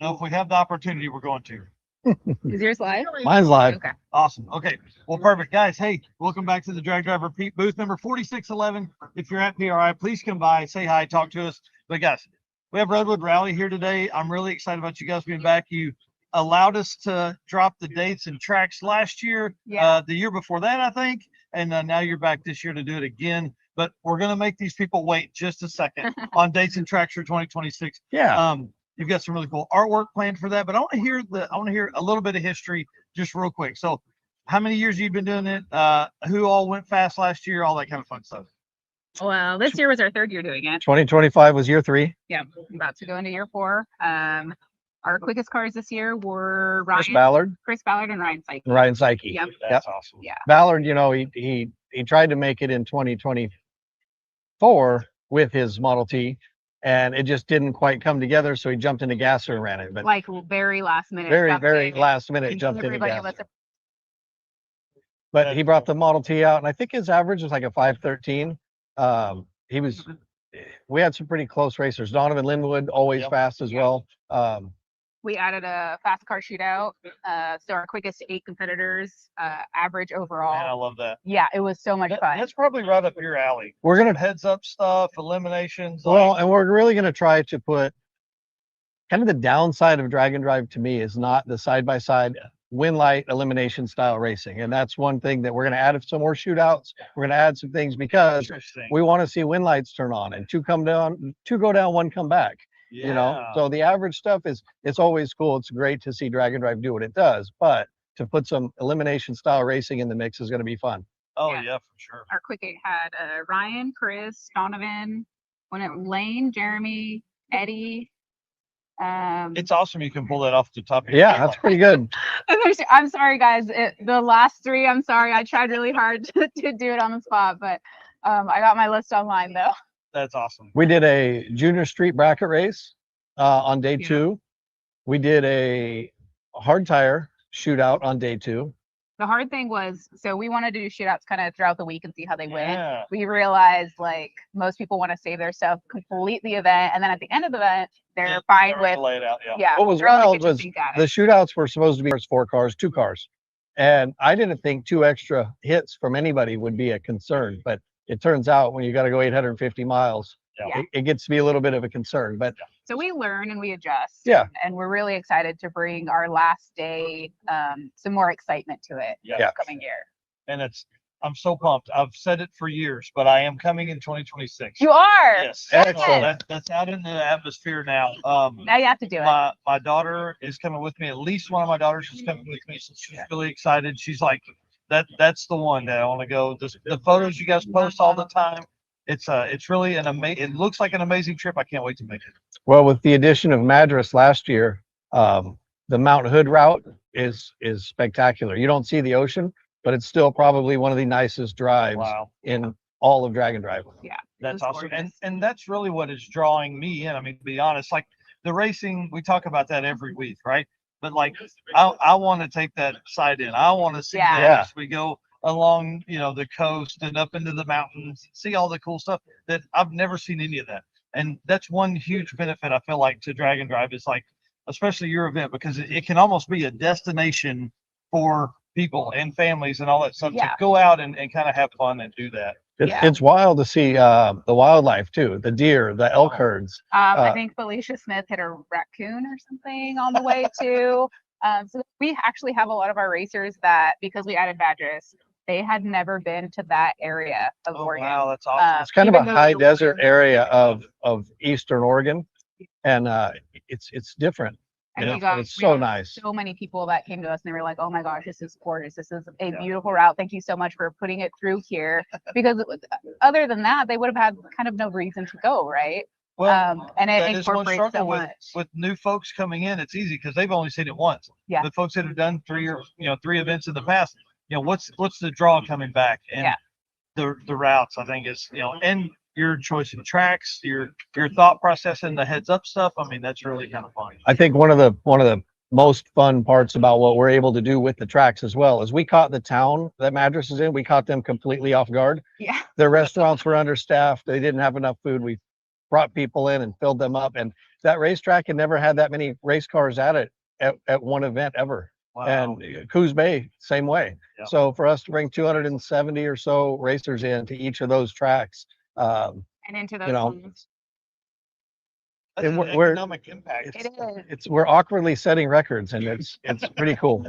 No, if we have the opportunity, we're going to. Is yours live? Mine's live. Okay. Awesome. Okay. Well, perfect. Guys, hey, welcome back to the Drag Drive Repeat booth number 4611. If you're at PRI, please come by, say hi, talk to us. But guys, we have Redwood Rally here today. I'm really excited about you guys being back. You allowed us to drop the dates and tracks last year, the year before that, I think. And now you're back this year to do it again. But we're going to make these people wait just a second on dates and tracks for 2026. Yeah. You've got some really cool artwork planned for that, but I want to hear a little bit of history just real quick. So how many years you've been doing it? Who all went fast last year? All that kind of fun stuff. Well, this year was our third year doing it. 2025 was year 3. Yeah, about to go into year 4. Our quickest cars this year were Chris Ballard and Ryan Psyche. Ryan Psyche. Yep. That's awesome. Yeah. Ballard, you know, he tried to make it in 2024 with his Model T, and it just didn't quite come together. So he jumped into Gasser and ran it. But Like very last minute. very last minute jumped into Everybody Gasser. was But he brought the Model T out, and I think his average was like a 513. We had some pretty close racers. Donovan Linwood, always fast as well. We added a fast car shootout. So our quickest 8 competitors, average overall. Man, I love that. Yeah, it was so much fun. That's probably right up your alley. We're gonna Heads up stuff, eliminations. well, and we're really gonna try to put kind of the downside of Drag and Drive to me is not the side by side win light elimination style racing, and that's one thing that we're gonna add some more shootouts. We're gonna add some things because interesting. we want to see win lights turn on and 2 come down, 2 go down, 1 come back. Yeah. You know, so the average stuff it's always cool. It's great to see Drag and Drive do what it does, but to put some elimination style racing in the mix is going to be fun. Oh Yeah. yeah, for sure. Our quick 8 had Ryan, Chris, Donovan, Lane, Jeremy, Eddie. It's awesome you can pull that off the top of your Yeah, head. that's pretty good. I'm sorry, guys. The last 3, I'm sorry. I tried really hard to do it on the spot, but I got my list online though. That's awesome. We did a junior street bracket race on day 2. We did a hard tire shootout on day 2. The hard thing was, so we wanted to do shootouts kind of throughout the week and see how they went. Yeah. We realized like most people want to save their stuff, complete the event, and then at the end of the event, they're fine with. lay it out. Yeah. Yeah. What was throw in the wild kitchen was sink at it. the shootouts were supposed to be 4 cars, 2 cars, and I didn't think 2 extra hits from anybody would be a concern, but it turns out when you got to go 850 miles, Yeah. it gets to be a little bit of a concern. But So we learn and we adjust. Yeah. And we're really excited to bring our last day some more excitement to it Yeah. this coming year. And I'm so pumped. I've said it for years, but I am coming in 2026. You are. Yes. Excellent. That's out in the atmosphere now. Now you have to do it. My daughter is coming with me. At least one of my daughters is coming with me. So she's really excited. She's like, that's the one that I want to go. The photos you guys post all the time. It's really an amazing. It looks like an amazing trip. I can't wait to make it. well, with the addition of Madras last year, the Mount Hood route is spectacular. You don't see the ocean, but it's still probably one of the nicest drives Wow. in all of Drag and Drive. Yeah. That's was awesome. gorgeous. And that's really what is drawing me in. I mean, to be honest, like the racing, we talk about that every week, right? But like, I want to take that side in. I want to see Yeah. that Yeah. as we go along, the coast and up into the mountains, see all the cool stuff that I've never seen any of that. And that's one huge benefit I feel like to Drag and Drive is like, especially your event, because it can almost be a destination for people and families and all that stuff Yeah. to go out and kind of have fun and do that. Yeah. It's wild to see the wildlife too, the deer, the elk herds. I think Felicia Smith hit a raccoon or something on the way too. So we actually have a lot of our racers that, because we added Madras, they had never been to that area of Oh, Oregon. wow, that's awesome. It's kind of a even though high the desert Oregon- area of Eastern Oregon, and it's different. And Yeah, we got it's so nice. so many people that came to us and they were like, "Oh my gosh, this is gorgeous! This is a Yeah. beautiful route. Thank you so much for putting it through here." Because other than that, they would have had kind of no reason to go, right? And that it is one incorporates so struggle much. with new folks coming in. It's easy because they've only seen it once. Yeah. The folks that have done 3 events in the past, what's the draw coming back? And Yeah. the routes, I think is, and your choice of tracks, your thought process and the heads up stuff. I mean, that's really kind of fun. I think one of the most fun parts about what we're able to do with the tracks as well is we caught the town that Madras is in. We caught them completely off guard. Yeah. Their restaurants were understaffed. They didn't have enough food. We brought people in and filled them up. And that racetrack had never had that many race cars at it at one event ever. Wow. And Coos Bay, same way. Yeah. So for us to bring 270 or so racers into each of those tracks, And into those you know, homes. That's an we're- economic impact. It is. we're awkwardly setting records, and it's pretty cool.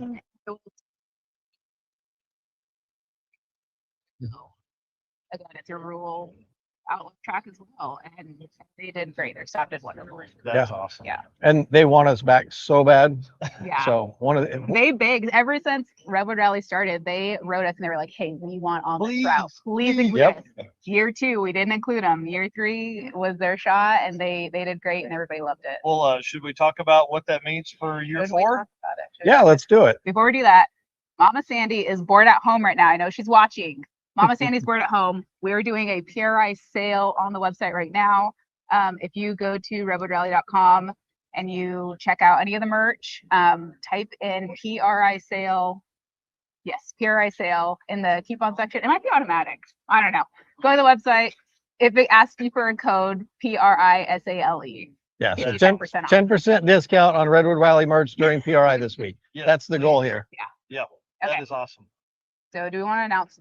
Again, it's a rural outlet track as well, and they did great. Their staff did wonderful. That's awesome. Yeah. And they want us back so bad. Yeah. So one of the, They begged ever since Redwood Rally started. They wrote us and they were like, "Hey, we want on this route. Please include Yep. us." Year 2, we didn't include them. Year 3 was their shot, and they did great, and everybody loved it. Well, should we talk about what that means for year Should we 4? talk about it? Should yeah, we? let's do it. Before we do that, Mama Sandy is bored at home right now. I know she's watching. Mama Sandy's bored at home. We're doing a PRI sale on the website right now. If you go to redwoodrallye.com and you check out any of the merch, type in PRI sale. Yes, PRI sale in the coupon section. It might be automatic. I don't know. Go to the website. If it asks you for a code, PRISALE. Yeah, Give so you 10, 10% off. 10% discount on Redwood Rally merch during PRI this week. Yeah. That's the goal here. Yeah, Okay. that is awesome. So do we want to announce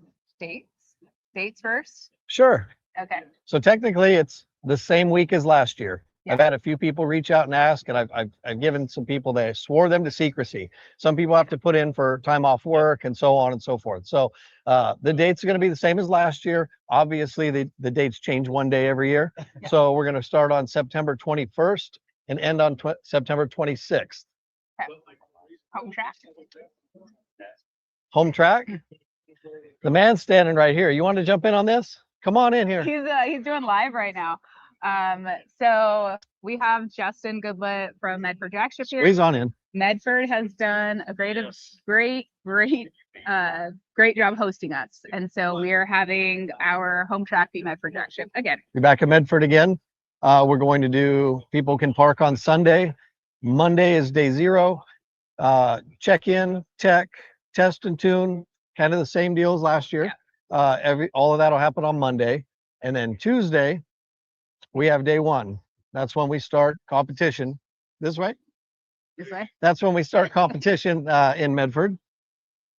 dates first? Sure. Okay. So technically, it's the same week as last year. Yeah. I've had a few people reach out and ask, and I've given some people that swore them to secrecy. Some people have to put in for time off work and so on and so forth. So the dates are going to be the same as last year. Obviously, the dates change one day every year. Yeah. So we're going to start on September 21st and end on September 26th. Home track. Home track. The man's standing right here. You want to jump in on this? Come on in here. He's doing live right now. So we have Justin Goodlet from Medford Jackship here. Squeeze on in. Medford has done a great job hosting us, and so we are having our home track be Medford Jackship again. We're back at Medford again. We're going to do, people can park on Sunday. Monday is day 0. Check in, tech, test and tune, kind of the same deal as last year. All of that will happen on Monday. And then Tuesday, we have day 1. That's when we start competition. This way? This way. That's when we start competition in Medford.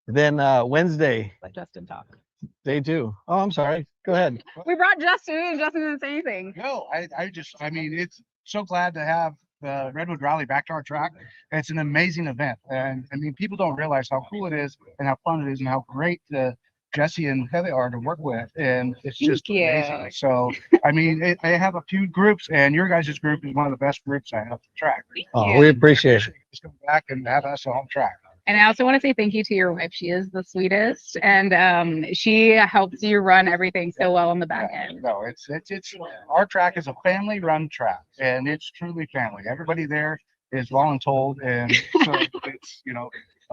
Then Wednesday, Let Justin talk. day 2. Oh, I'm sorry. Go ahead. We brought Justin, and Justin didn't say anything. No, I mean, it's so glad to have the Redwood Rally back to our track. It's an amazing event. And I mean, people don't realize how cool it is and how fun it is and how great Jesse and Heather are to work with. And it's Thank just you. amazing. So, I mean, I have a few groups, and your guys' group is one of the best groups I have to track. Oh, we appreciate it. Just come back and have us a home track. And I also want to say thank you to your wife. She is the sweetest, and she helps you run everything so well on the back end. No, it's our track is a family run track, and it's truly family. Everybody there is voluntold, and so it's,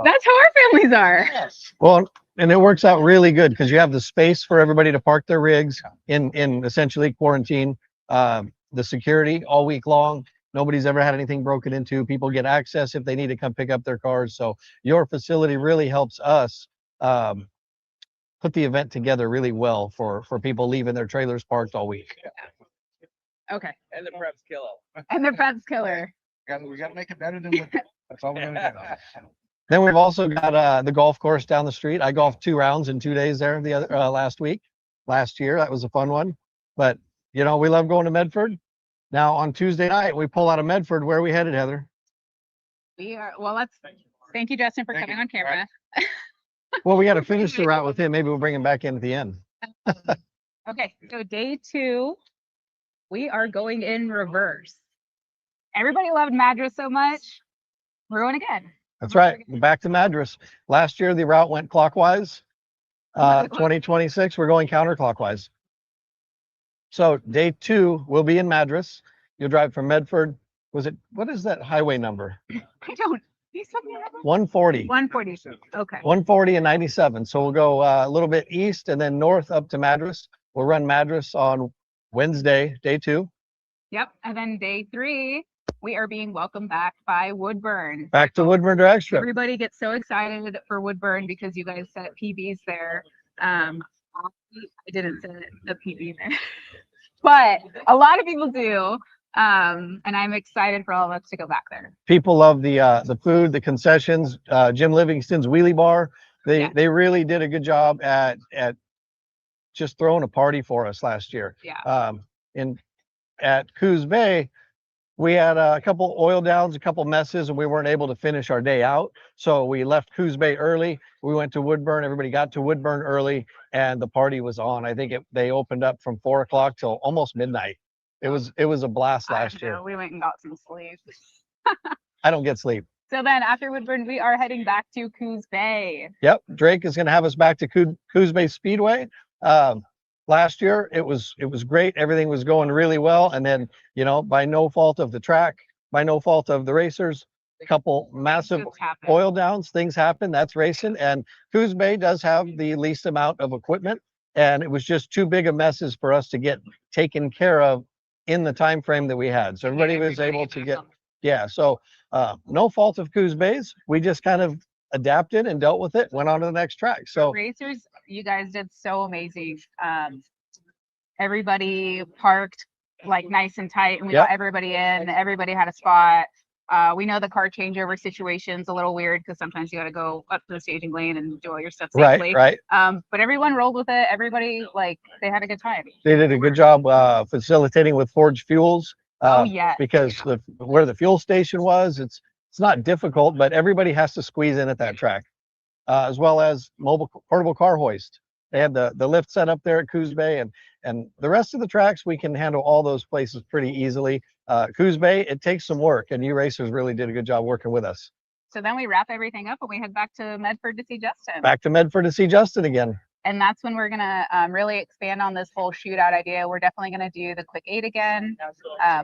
That's how our families are. yes. Well, and it works out really good because you have the space for everybody to park their rigs in essentially quarantine. The security all week long. Nobody's ever had anything broken into. People get access if they need to come pick up their cars. So your facility really helps us put the event together really well for people leaving their trailers parked all week. Okay. And the prep's killer. And the Fed's killer. We gotta make it better than what, that's all we're gonna do. Then we've also got the golf course down the street. I golfed 2 rounds in 2 days there the other last year. That was a fun one. But we love going to Medford. Now on Tuesday night, we pull out of Medford. Where are we headed, Heather? We are, well, thank you, Justin, for Thank coming you. on camera. Well, we got to finish the route with him. Maybe we'll bring him back in at the end. Okay, so day 2, we are going in reverse. Everybody loved Madras so much. We're going again. That's right. We're back to Madras. Last year, the route went clockwise. 2026, we're going counterclockwise. So day 2 will be in Madras. You'll drive from Medford. What is that highway number? I don't. You said me that? 140. 140. Okay. 140 and 97. So we'll go a little bit east and then north up to Madras. We'll run Madras on Wednesday, day 2. Yep. And then day 3, we are being welcomed back by Woodburn. Back to Woodburn Drag Strip. Everybody gets so excited for Woodburn because you guys set PBs there. I didn't set a PB there. but a lot of people do. And I'm excited for all of us to go back there. People love the food, the concessions, Jim Livingston's wheelie bar. Yeah. They really did a good job at just throwing a party for us last year. Yeah. At Coos Bay, we had a couple oil downs, a couple messes, and we weren't able to finish our day out. So we left Coos Bay early. We went to Woodburn. Everybody got to Woodburn early, and the party was on. I think they opened up from 4 o'clock till almost midnight. It was a blast last year. We went and got some sleep. I don't get sleep. So then after Woodburn, we are heading back to Coos Bay. Yep, Drake is going to have us back to Coos Bay Speedway. Last year it was great. Everything was going really well, and then by no fault of the track, by no fault of the racers, a couple massive oil downs, things happen. That's racing, and Coos Bay does have the least amount of equipment, and it was just too big of messes for us to get taken care of in the time frame that we had. So everybody was able to get so no fault of Coos Bay's. We just kind of adapted and dealt with it, went on to the next track. So racers, you guys did so amazing. Everybody parked like nice and tight, and we got everybody in. Everybody had a spot. We know the car changeover situation's a little weird because sometimes you got to go up to the staging lane and do all your stuff safely. Right. But everyone rolled with it. Everybody, they had a good time. They did a good job facilitating with Forge Fuels. Yeah. Because where the fuel station was, it's not difficult, but everybody has to squeeze in at that track, as well as portable car hoist. They had the lift set up there at Coos Bay, and the rest of the tracks, we can handle all those places pretty easily. Coos Bay, it takes some work, and you racers really did a good job working with us. So then we wrap everything up and we head back to Medford to see Justin. Back to Medford to see Justin again. And that's when we're gonna really expand on this whole shootout idea. We're definitely gonna do the quick 8 again,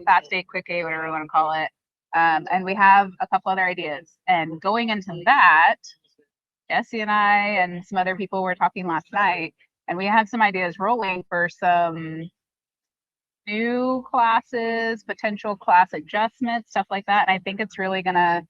fast 8, quick 8, whatever you want to call it. And we have a couple other ideas. And going into that, Jesse and I and some other people were talking last night, and we had some ideas rolling for some new classes, potential class adjustments, stuff like that. And I think it's really gonna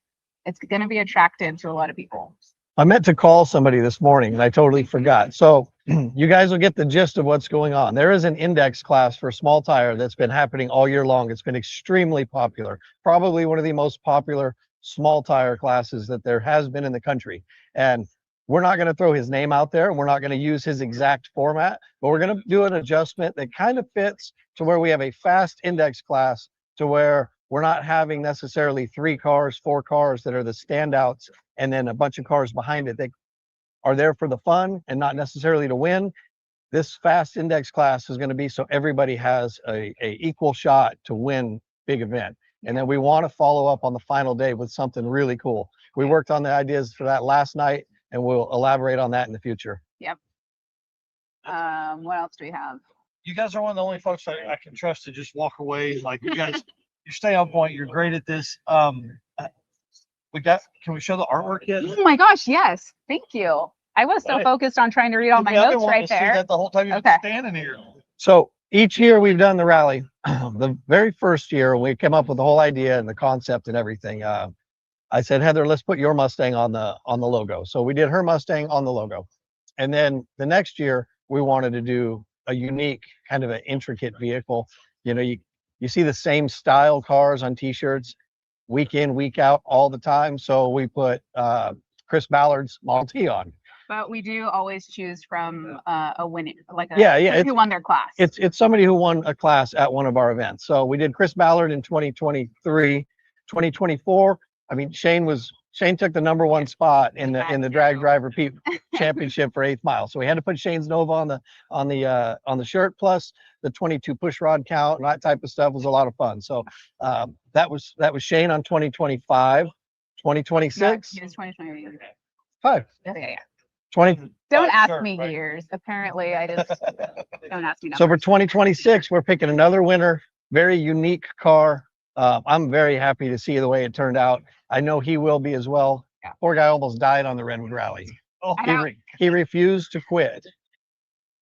be attractive to a lot of people. I meant to call somebody this morning and I totally forgot. So you guys will get the gist of what's going on. There is an index class for small tire that's been happening all year long. It's been extremely popular, probably one of the most popular small tire classes that there has been in the country. And we're not going to throw his name out there. We're not going to use his exact format, but we're going to do an adjustment that kind of fits to where we have a fast index class to where we're not having necessarily 3 cars, 4 cars that are the standouts, and then a bunch of cars behind it that are there for the fun and not necessarily to win. This fast index class is going to be so everybody has a equal shot to win big event. And then we want to follow up on the final day with something really cool. We worked on the ideas for that last night, and we'll elaborate on that in the future. Yep. What else do we have? You guys are one of the only folks I can trust to just walk away. Like you guys, you stay on point. You're great at this. Can we show the artwork yet? Oh my gosh, yes. Thank you. I was so focused on trying to read all my notes right there. That the whole time you're standing here. So each year we've done the rally. The very first year we came up with the whole idea and the concept and everything. I said, Heather, let's put your Mustang on the logo. So we did her Mustang on the logo. And then the next year we wanted to do a unique kind of an intricate vehicle. You see the same style cars on t-shirts week in, week out all the time. So we put Chris Ballard's Model T on. But we do always choose from a winning, who won their class. It's somebody who won a class at one of our events. So we did Chris Ballard in 2023, 2024. I mean, Shane took the #1 spot in the drag driver championship for 8th mile. So we had to put Shane's Nova on the shirt, plus the 22 push rod count and that type of stuff was a lot of fun. So that was Shane on 2025, 2026. No, he was 2025. Yeah. 20. Don't ask me years. Apparently, I just don't ask me numbers. So for 2026, we're picking another winner, very unique car. I'm very happy to see the way it turned out. I know he will be as well. Yeah. Poor guy almost died on the Redwood rally. Oh, He refused to quit.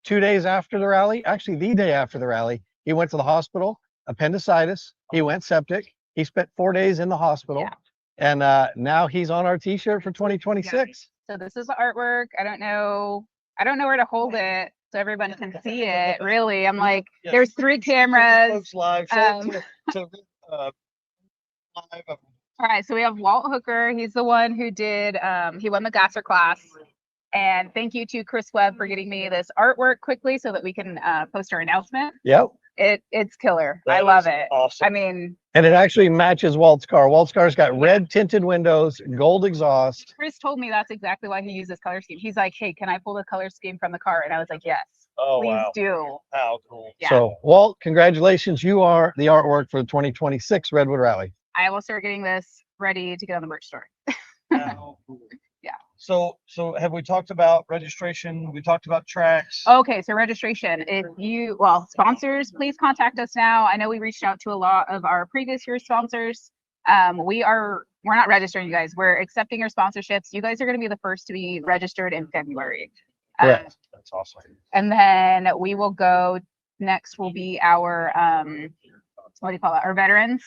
2 days after the rally, actually the day after the rally, he went to the hospital, appendicitis. He went septic. He spent 4 days in the hospital. Yeah. And now he's on our t-shirt for 2026. So this is the artwork. I don't know where to hold it. so everyone can see it. Really, I'm like, Yeah. there's 3 cameras. Folks live. Um, Live. All right, so we have Walt Hooker. He's the one who did, he won the Gasser class. And thank you to Chris Webb for getting me this artwork quickly so that we can post our announcement. Yep. It's killer. I That love is it. awesome. I mean, And it actually matches Walt's car. Walt's car's got red tinted windows, gold exhaust. Chris told me that's exactly why he used this color scheme. He's like, hey, can I pull the color scheme from the car? And I was like, yes, Oh, please wow. do. How cool. Yeah. So Walt, congratulations. You are the artwork for the 2026 Redwood Rally. I will start getting this ready to get on the merch store. How cool. Yeah. So have we talked about registration? We talked about tracks. Okay, so registration. If you, well, sponsors, please contact us now. I know we reached out to a lot of our previous year sponsors. We're not registering you guys. We're accepting your sponsorships. You guys are going to be the first to be registered in February. Correct. That's awesome. And then we will go, next will be our, what do you call it? Our veterans.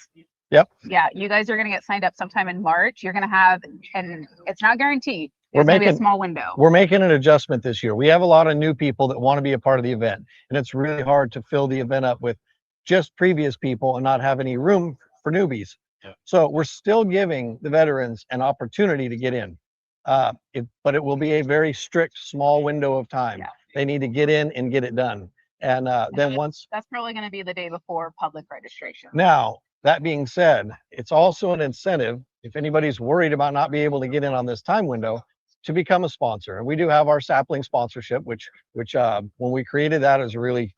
Yep. Yeah, you guys are going to get signed up sometime in March. You're going to have, and it's not guaranteed. We're It's going to be a making- small window. We're making an adjustment this year. We have a lot of new people that want to be a part of the event, and it's really hard to fill the event up with just previous people and not have any room for newbies. Yeah. So we're still giving the veterans an opportunity to get in. But it will be a very strict small window of time. Yeah. They need to get in and get it done. And then once, That's probably going to be the day before public registration. now, that being said, it's also an incentive, if anybody's worried about not being able to get in on this time window, to become a sponsor. And we do have our sapling sponsorship, which when we created that, it was a really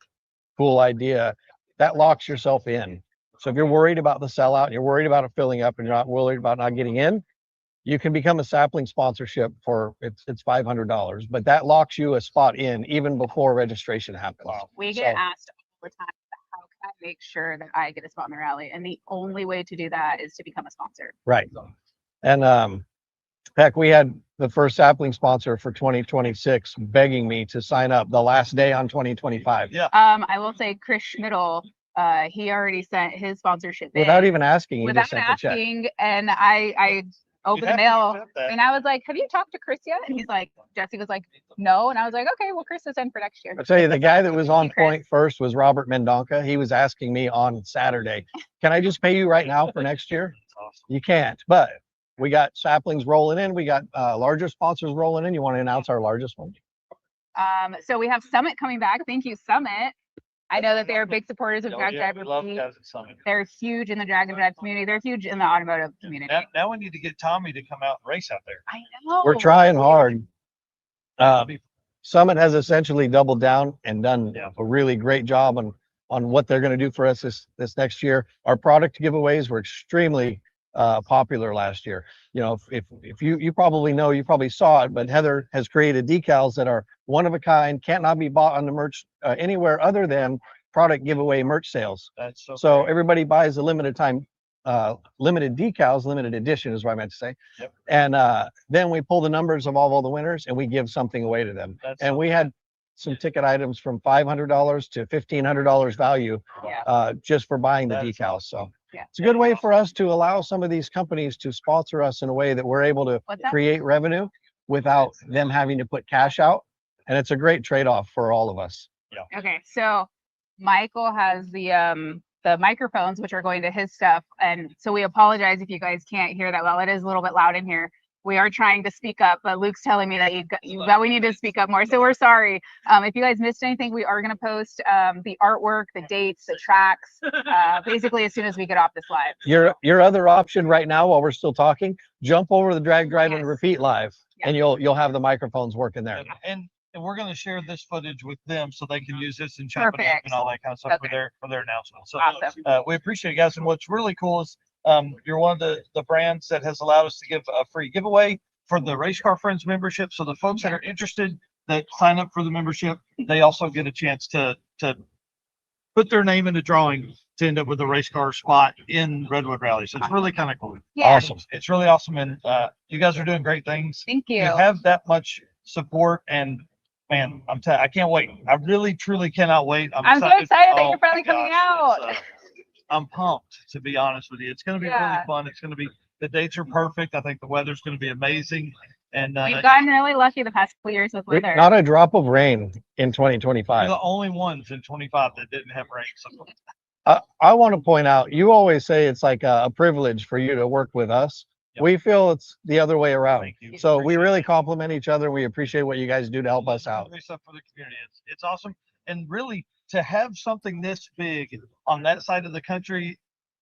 cool idea. That locks yourself in. So if you're worried about the sellout, and you're worried about it filling up, and you're not worried about not getting in, you can become a sapling sponsorship for it's $500, but that locks you a spot in even before registration happens. Wow. We get So- asked all the time, how can I make sure that I get a spot in the rally? And the only way to do that is to become a sponsor. Right. And heck, we had the first sapling sponsor for 2026 begging me to sign up the last day on 2025 Yeah. I will say Chris Schmidl, he already sent his sponsorship in without even asking. He without just sent the check. asking. And I opened the have to mail accept that. and I was like, have you talked to Chris yet? And he's like, Jesse was like, no. And I was like, okay, well, Chris is in for next year. I'll tell you, the guy that was on Chris. point first was Robert Mendonca. He was asking me on Saturday, can I just pay you right now for next year? That's awesome. You can't, but we got saplings rolling in. We got larger sponsors rolling in. You want to announce our largest one? So we have Summit coming back. Thank you, Summit. I know that they're big supporters of Oh, Drag yeah, we Driver love Pete. guys at Summit. They're huge in the drag and drive community. They're huge in the automotive community. Now we need to get Tommy to come out and race out there. I know. We're trying hard. That'd be- Summit has essentially doubled down and done Yeah. a really great job on what they're going to do for us this next year. Our product giveaways were extremely popular last year. You know, if you probably know, you probably saw it, but Heather has created decals that are one of a kind, cannot be bought on the merch anywhere other than product giveaway merch sales. That's So great. everybody buys a limited time, limited decals, limited edition is what I meant to say. Yep. And then we pull the numbers of all the winners and we give something away to them. That's And we had some ticket items from $500 to $1,500 value Yeah. just for buying the That's decals. So Yeah. it's a good way for us to allow some of these companies to sponsor us in a way that we're able to What's that? create revenue without them having to put cash out. And it's a great trade-off for all of us. Okay, so Michael has the microphones which are going to his stuff, and so we apologize if you guys can't hear that well. It is a little bit loud in here. We are trying to speak up, but Luke's telling me that that we need to speak up more. So we're sorry. If you guys missed anything, we are going to post the artwork, the dates, the tracks, basically as soon as we get off this live. Your other option right now, while we're still talking, jump over to the Drag Drive and Yes. Repeat live, Yeah. and you'll have the microphones working there. And we're going to share this footage with them so they can use this and chop it up Perfect. and all that kind of stuff for Okay. their announcement. So Awesome. we appreciate it, guys. And what's really cool is you're one of the brands that has allowed us to give a free giveaway for the Race Car Friends membership. So the folks that are interested that sign up for the membership, they also get a chance to put their name in the drawing to end up with a race car spot in Redwood Rally. So it's really kind of cool. Yeah. Awesome. It's really awesome. And you guys are doing great things. Thank you. You have that much support, and man, I can't wait. I really truly cannot wait. I'm so excited that Oh you're finally my coming gosh, out. I'm pumped, to be honest with you. It's going to be Yeah. really fun. It's going to be, the dates are perfect. I think the weather's going to be amazing. And We've gotten really lucky the past couple years with weather. Not a drop of rain in we're 2025. the only ones in 25 that didn't have rain. So I want to point out, you always say it's like a privilege for you to work with us. Yep. We feel it's the other way around. thank you. So we Appreciate really it. compliment each other. We appreciate what you guys do to help us out. Great stuff for the community. It's awesome. And really, to have something this big on that side of the country,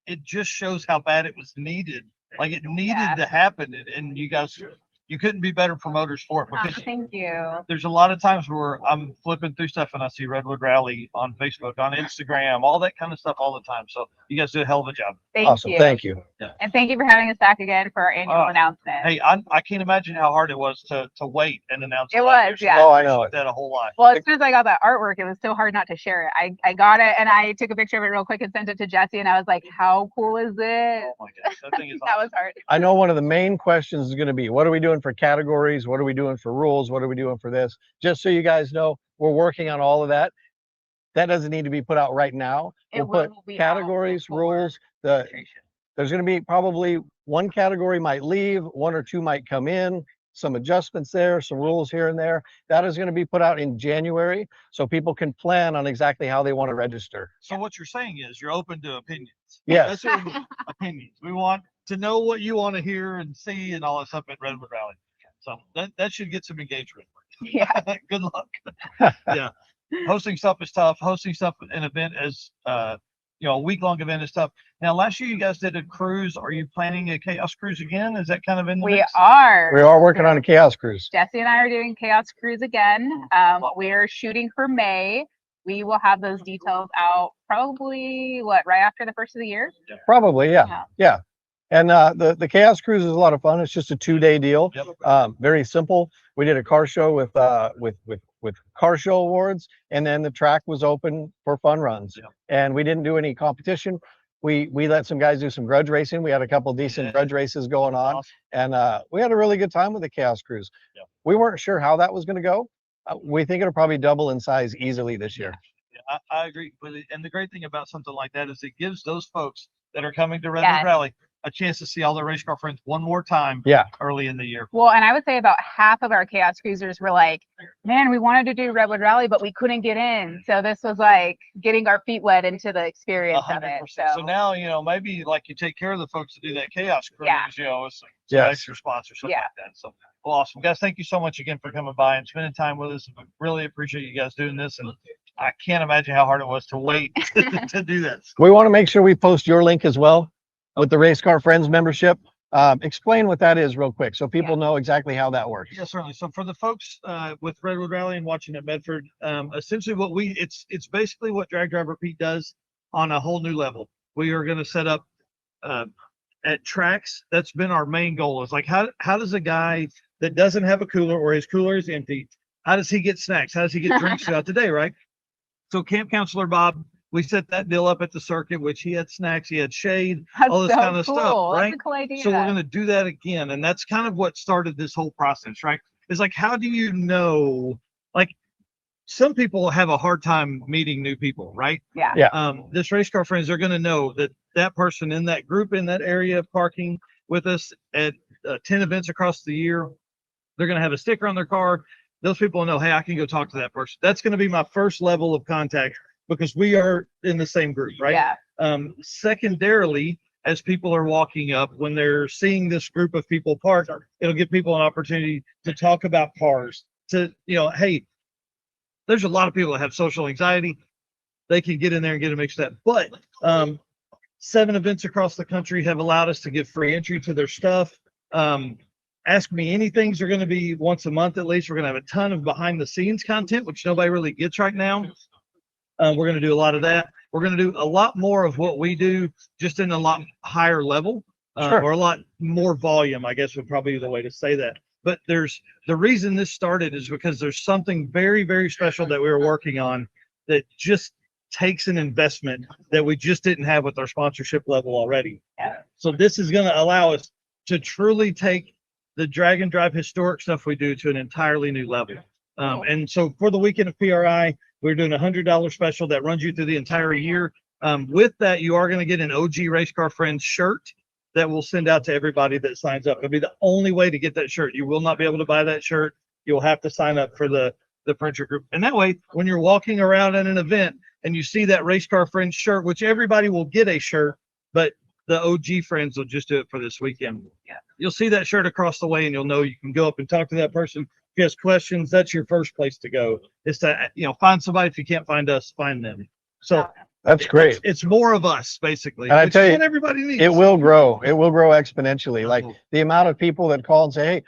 it just shows how bad it was needed. Like it needed Yeah. to happen. And you guys, you couldn't be better promoters for it Oh, because thank you. there's a lot of times where I'm flipping through stuff and I see Redwood Rally on Facebook, on Instagram, all that kind of stuff all the time. So you guys do a hell of a job. Thank Awesome. you. Thank you. And thank you for having us back again for our annual Oh, announcement. Hey, I can't imagine how hard it was to wait and announce. It last was, year. So yeah. Oh, I know appreciate that a whole lot. Well, as soon as I got that artwork, it was so hard not to share it. I got it and I took a picture of it real quick and sent it to Jesse, and I was like, how cool is this? Oh my gosh, that thing is That was awesome. hard. I know one of the main questions is going to be, what are we doing for categories? What are we doing for rules? What are we doing for this? Just so you guys know, we're working on all of that. That doesn't need to be put out right now. It We'll put will be out categories, before rules, registration. there's going to be probably one category might leave, one or two might come in, some adjustments there, some rules here and there. That is going to be put out in January so people can plan on exactly how they want to register. So what you're saying is you're open to opinions. Yes. That's what we want, opinions. We want to know what you want to hear and see and all that stuff at Redwood Rally. So that should get some engagement. Yeah. Good luck. Yeah. Hosting stuff is tough. Hosting stuff an event as a week-long event is tough. Now, last year you guys did a cruise. Are you planning a chaos cruise again? Is that kind of in the We mix? are. We are working on a chaos cruise. Jesse and I are doing Chaos Cruise again. We're shooting for May. We will have those details out probably right after the first of the year. Probably, yeah. And the chaos cruise is a lot of fun. It's just a 2-day deal. Yep. Very simple. We did a car show with car show awards, and then the track was open for fun runs. Yep. And we didn't do any competition. We let some guys do some grudge racing. We had a couple decent Yeah. grudge races going on, Awesome. and we had a really good time with the chaos cruise. Yep. We weren't sure how that was going to go. We think it'll probably double in size easily this year. Yeah, I agree. And the great thing about something like that is it gives those folks that are coming to Redwood Yes. Rally a chance to see all their race car friends one more time. Yeah. Early in the year. Well, and I would say about half of our Chaos Cruisers were like, man, we wanted to do Redwood Rally, but we couldn't get in. So this was like getting our feet wet into the experience of it. 100%. So now, maybe like you take care of the folks that do that chaos cruise, Yeah. with some Yes. extra sponsors, something Yeah. like that. So, well, awesome. Guys, thank you so much again for coming by and spending time with us. We really appreciate you guys doing this. And I can't imagine how hard it was to wait to do that. We want to make sure we post your link as well with the Race Car Friends membership. Explain what that is real quick so people know exactly how that works. Yeah, certainly. So for the folks with Redwood Rally and watching at Medford, essentially it's basically what Drag Driver Pete does on a whole new level. We are going to set up at tracks. That's been our main goal, is like how does a guy that doesn't have a cooler or his cooler is empty, how does he get snacks? How does he get drinks throughout the day, right? So Camp Counselor Bob, we set that deal up at the circuit, which he had snacks, he had shade, That's all this so kind of cool. stuff, That's right? a cool idea. So we're going to do that again. And that's kind of what started this whole process, right? It's like, how do you know, like some people have a hard time meeting new people, right? Yeah. Yeah. This race car friends are going to know that person in that group, in that area parking with us at 10 events across the year, they're going to have a sticker on their car. Those people know, hey, I can go talk to that person. That's going to be my first level of contact because we are in the same group, right? Yeah. Secondarily, as people are walking up, when they're seeing this group of people parked, it'll give people an opportunity to talk about cars, to, hey, there's a lot of people that have social anxiety. They can get in there and get a mixed up. But 7 events across the country have allowed us to give free entry to their stuff. Ask Me Anythings are going to be once a month at least. We're going to have a ton of behind the scenes content, which nobody really gets right now. We're going to do a lot of that. We're going to do a lot more of what we do, just in a lot higher level, Sure. or a lot more volume, I guess would probably be the way to say that. But the reason this started is because there's something very, very special that we were working on that just takes an investment that we just didn't have with our sponsorship level already. Yeah. So this is going to allow us to truly take the drag and drive historic stuff we do to an entirely new level. And so for the weekend of PRI, we're doing a $100 special that runs you through the entire year. With that, you are going to get an OG Race Car Friends shirt that we'll send out to everybody that signs up. It'll be the only way to get that shirt. You will not be able to buy that shirt. You'll have to sign up for the friendship group. And that way, when you're walking around at an event and you see that race car friends shirt, which everybody will get a shirt, but the OG friends will just do it for this weekend. Yeah. You'll see that shirt across the way and you'll know you can go up and talk to that person. If you have questions, that's your first place to go. Is to, find somebody. If you can't find us, find them. So That's great. it's more of us, basically. And I which tell is you, what everybody needs. It will grow. It will grow exponentially. Like the amount of people that call and say, "Hey,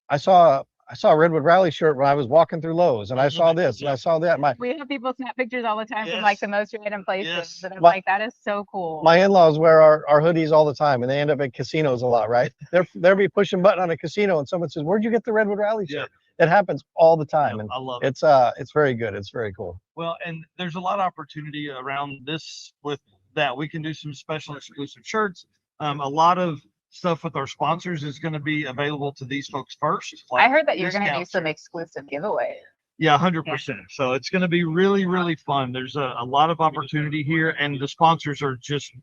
I saw a Redwood Rally shirt when I was walking through Lowe's, and I saw this, and I saw that." We have people snap pictures all the time from Yes. like the most random places. Yes. And I'm My- like, that is so cool. My in-laws wear our hoodies all the time, and they end up at casinos a lot, right? They'll be pushing button on a casino, and someone says, "Where'd you get the Redwood Rally Yeah. shirt?" It happens all the time, and I love it. it's very good. It's very cool. Well, and there's a lot of opportunity around this with that. We can do some special exclusive shirts. A lot of stuff with our sponsors is going to be available to these folks first. I heard that you're going to do discounts. some exclusive giveaways. Yeah, 100%. So it's going to be really, really fun. There's a lot of opportunity here, and the sponsors are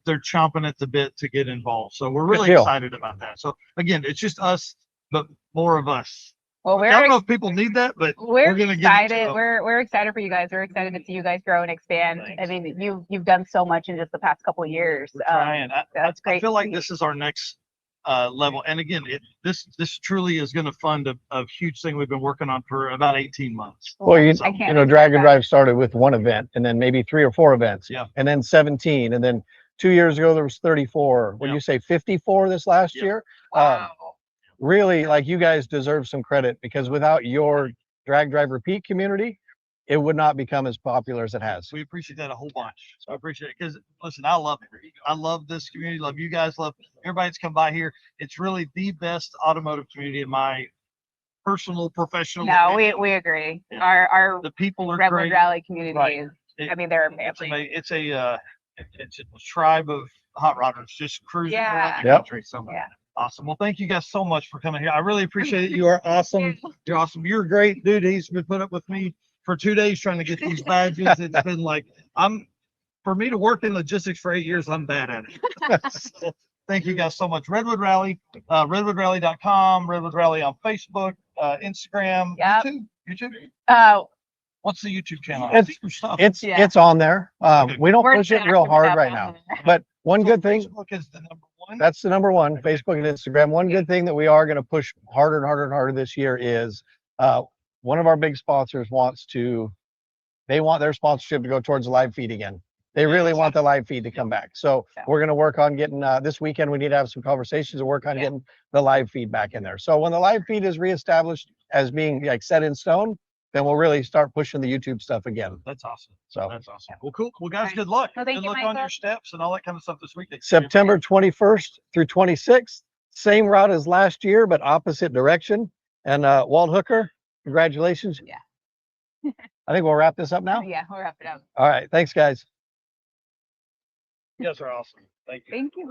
they're chomping at the bit to get involved. So we're really deal. excited about that. So again, it's just us, but more of us. Well, I don't know if people need that, but we're gonna give it to excited. them. We're excited for you guys. We're excited to see you guys grow and expand. Thanks. I mean, you've done so much in just the past couple of years. We're trying. That's I great. feel to like see. this is our next level. And again, this truly is going to fund a huge thing we've been working on for about 18 months. Well, I can't Drag and expect Drive started with one event, and then maybe 3 or 4 events, Yeah. and then 17, and then 2 years ago there was 34. Would Yeah. you say 54 this last Yeah. year? Wow. Really, like, you guys deserve some credit, because without your Drag Drive Repeat community, it would not become as popular as it has. We appreciate that a whole bunch. So I appreciate it because listen, I love it. I love this community. Love you guys. Love everybody that's come by here. It's really the best automotive community in my personal, professional. No, opinion. we agree. Yeah. Our The people are Redwood great. Rally community Right. is, It- I mean, they're a It's family. it's a tribe of hot rodders just cruising around the Yep. country. So Yeah. awesome. Well, thank you guys so much for coming here. I really appreciate it. You are awesome. You're awesome. You're great, dude. He's been put up with me for 2 days trying to get these badges. It's been like for me to work in logistics for 8 years, I'm bad at it. So, thank you guys so much. Redwood Rally, redwoodrally.com, Redwood Rally on Facebook, Instagram, Yep. YouTube. What's the YouTube channel? I see some stuff. Yeah. It's on there. Okay. We don't We're push it active real with hard that right on now, there. but one So good thing, Facebook is the number one. that's the number one, Facebook and Instagram. One good thing that we are going to push harder and harder and harder this year is one of our big sponsors they want their sponsorship to go towards the live feed again. They really want the live feed to come back. So Yeah. we're going to work on getting this weekend. We need to have some conversations and work on getting the live feed back in there. So when the live feed is reestablished as being like set in stone, then we'll really start pushing the YouTube stuff again. That's awesome. So That's awesome. Well, cool. Well, guys, Right. good luck. Well, thank Good you, luck on your Michael. steps and all that kind of stuff this weekend. September 21st through 26th, same route as last year, but opposite direction. And Walt Hooker, congratulations. Yeah. I think we'll wrap this up now. Yeah, we'll wrap it up. All right. Thanks, guys. You guys are awesome. Thank you. Thank you.